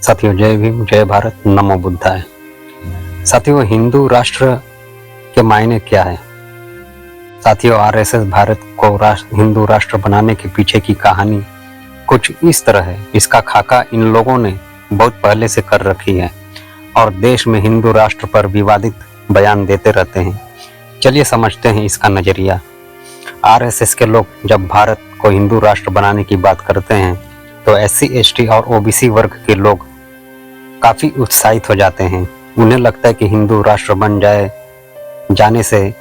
साथियों, जय भीम, जय भारत, नमो बुद्धाय। साथियों, हिंदू राष्ट्र के मायने क्या है? साथियों, आरएसएस भारत को हिंदू राष्ट्र बनाने के पीछे की कहानी कुछ इस तरह है। इसका खाका इन लोगों ने बहुत पहले से कर रखी है और देश में हिंदू राष्ट्र पर विवादित बयान देते रहते हैं। चलिए समझते हैं इसका नजरिया। आरएसएस के लोग जब भारत को हिंदू राष्ट्र बनाने की बात करते हैं तो एससी, एसटी और ओबीसी वर्ग के लोग काफी उत्साहित हो जाते हैं। उन्हें लगता है कि हिंदू राष्ट्र बन जाने से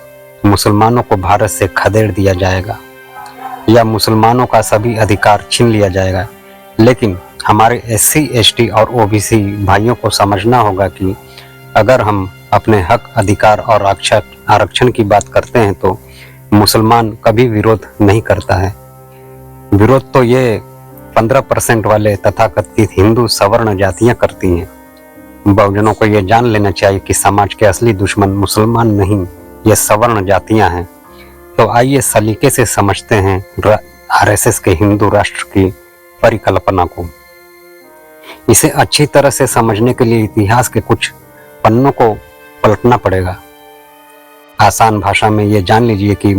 मुसलमानों को भारत से खदेड़ दिया जाएगा या मुसलमानों का सभी अधिकार छीन लिया जाएगा। लेकिन हमारे एससी, एसटी और ओबीसी भाइयों को समझना होगा कि अगर हम अपने हक, अधिकार और आरक्षण की बात करते हैं तो मुसलमान कभी विरोध नहीं करता है। विरोध तो ये 15% वाले तथाकथित हिंदू सवर्ण जातियां करती हैं। बहुजनों को यह जान लेना चाहिए कि समाज के असली दुश्मन मुसलमान नहीं, ये सवर्ण जातियां हैं। तो आइए सलीके से समझते हैं आरएसएस के हिंदू राष्ट्र की परिकल्पना को। इसे अच्छी तरह से समझने के लिए इतिहास के कुछ पन्नों को पलटना पड़ेगा। आसान भाषा में ये जान लीजिए कि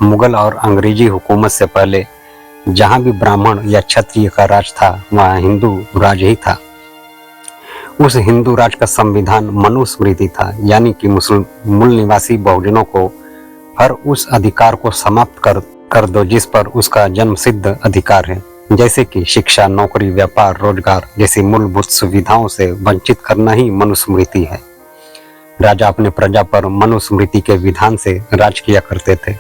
मुगल और अंग्रेजी हुकूमत से पहले जहां भी ब्राह्मण या क्षत्रिय का राज था वहां हिंदू राज ही था। उस हिंदू राज का संविधान मनुस्मृति था, यानी कि मूल निवासी बहुजनों को हर उस अधिकार को समाप्त कर दो जिस पर उसका जन्म सिद्ध अधिकार है, जैसे कि शिक्षा, नौकरी, व्यापार, रोजगार जैसी मूलभूत सुविधाओं से वंचित करना ही मनुस्मृति है। राजा अपने प्रजा पर मनुस्मृति के विधान से राज किया करते थे।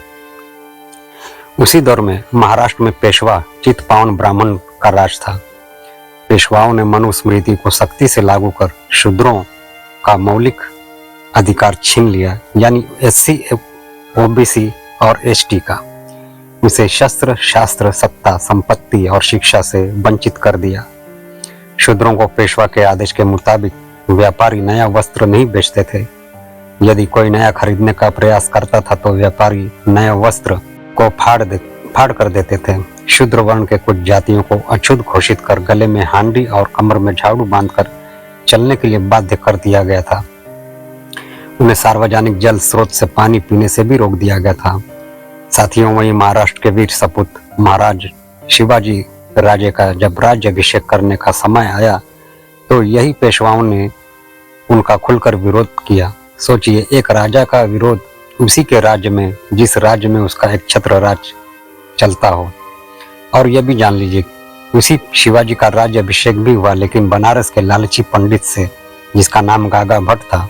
उसी दौर में महाराष्ट्र में पेशवा चित्पावन ब्राह्मण का राज था। पेशवाओं ने मनुस्मृति को सख्ती से लागू कर शूद्रों का मौलिक अधिकार छीन लिया, यानी एससी, ओबीसी और एसटी का। उसे शस्त्र, शास्त्र, सत्ता, संपत्ति और शिक्षा से वंचित कर दिया। शूद्रों को पेशवा के आदेश के मुताबिक व्यापारी नया वस्त्र नहीं बेचते थे। यदि कोई नया खरीदने का प्रयास करता था तो व्यापारी नया वस्त्र को फाड़ कर देते थे। शूद्र वर्ण के कुछ जातियों को अछूत घोषित कर गले में हांडी और कमर में झाड़ू बांधकर चलने के लिए बाध्य कर दिया गया था। उन्हें सार्वजनिक जल स्रोत से पानी पीने से भी रोक दिया गया था। साथियों, वहीं महाराष्ट्र के वीर सपूत महाराज शिवाजी राजे का जब राज्याभिषेक करने का समय आया तो यही पेशवाओं ने उनका खुलकर विरोध किया। सोचिए, एक राजा का विरोध उसी के राज्य में जिस राज्य में उसका एक छत्र राज चलता हो। और यह भी जान लीजिए, उसी शिवाजी का राज्याभिषेक भी हुआ, लेकिन बनारस के लालची पंडित से जिसका नाम गागा भट्ट था,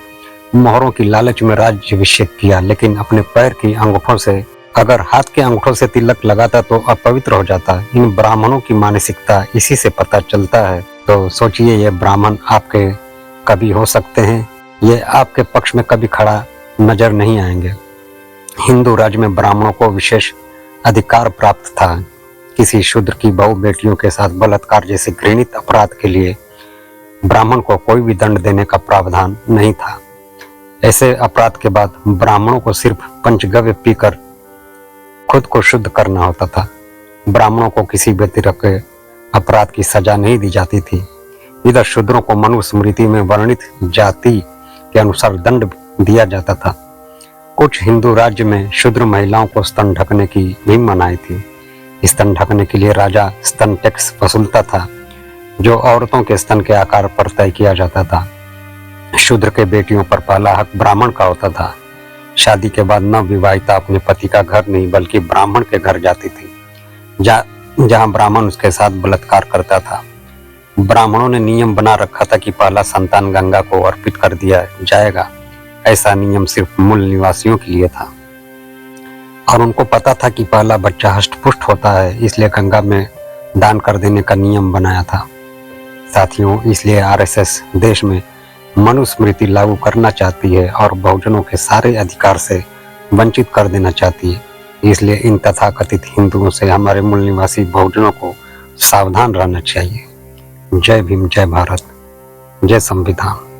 मोहरों की लालच में राज्याभिषेक किया, लेकिन अपने पैर की अंगूठों से, अगर हाथ के अंगूठों से तिलक लगाता तो अपवित्र हो जाता। इन ब्राह्मणों की मानसिकता इसी से पता चलता है। तो सोचिए, ये ब्राह्मण आपके कभी हो सकते हैं, ये आपके पक्ष में कभी खड़ा नजर नहीं आएंगे। हिंदू राज्य में ब्राह्मणों को विशेष अधिकार प्राप्त था। किसी शूद्र की बहु बेटियों के साथ बलात्कार जैसे घृणित अपराध के लिए ब्राह्मण को कोई भी दंड देने का प्रावधान नहीं था। ऐसे अपराध के बाद ब्राह्मणों को सिर्फ पंचगव्य पीकर खुद को शुद्ध करना होता था। ब्राह्मणों को किसी भी तरह के अपराध की सजा नहीं दी जाती थी। इधर शूद्रों को मनुस्मृति में वर्णित जाति के अनुसार दंड दिया जाता था। कुछ हिंदू राज्य में शूद्र महिलाओं को स्तन ढकने की भी मनाही थी। स्तन ढकने के लिए राजा स्तन टैक्स वसूलता था, जो औरतों के स्तन के आकार पर तय किया जाता था। शूद्र के बेटियों पर पहला हक ब्राह्मण का होता था। शादी के बाद नवविवाहिता अपने पति का घर नहीं बल्कि ब्राह्मण के घर जाती थी, जहां ब्राह्मण उसके साथ बलात्कार करता था। ब्राह्मणों ने नियम बना रखा था कि पहला संतान गंगा को अर्पित कर दिया जाएगा। ऐसा नियम सिर्फ मूल निवासियों के लिए था और उनको पता था कि पहला बच्चा हष्ट-पुष्ट होता है, इसलिए गंगा में दान कर देने का नियम बनाया था। साथियों, इसलिए आरएसएस देश में मनुस्मृति लागू करना चाहती है और बहुजनों के सारे अधिकार से वंचित कर देना चाहती है। इसलिए इन तथाकथित हिंदुओं से हमारे मूल निवासी बहुजनों को सावधान रहना चाहिए। जय भीम, जय भारत, जय संविधान।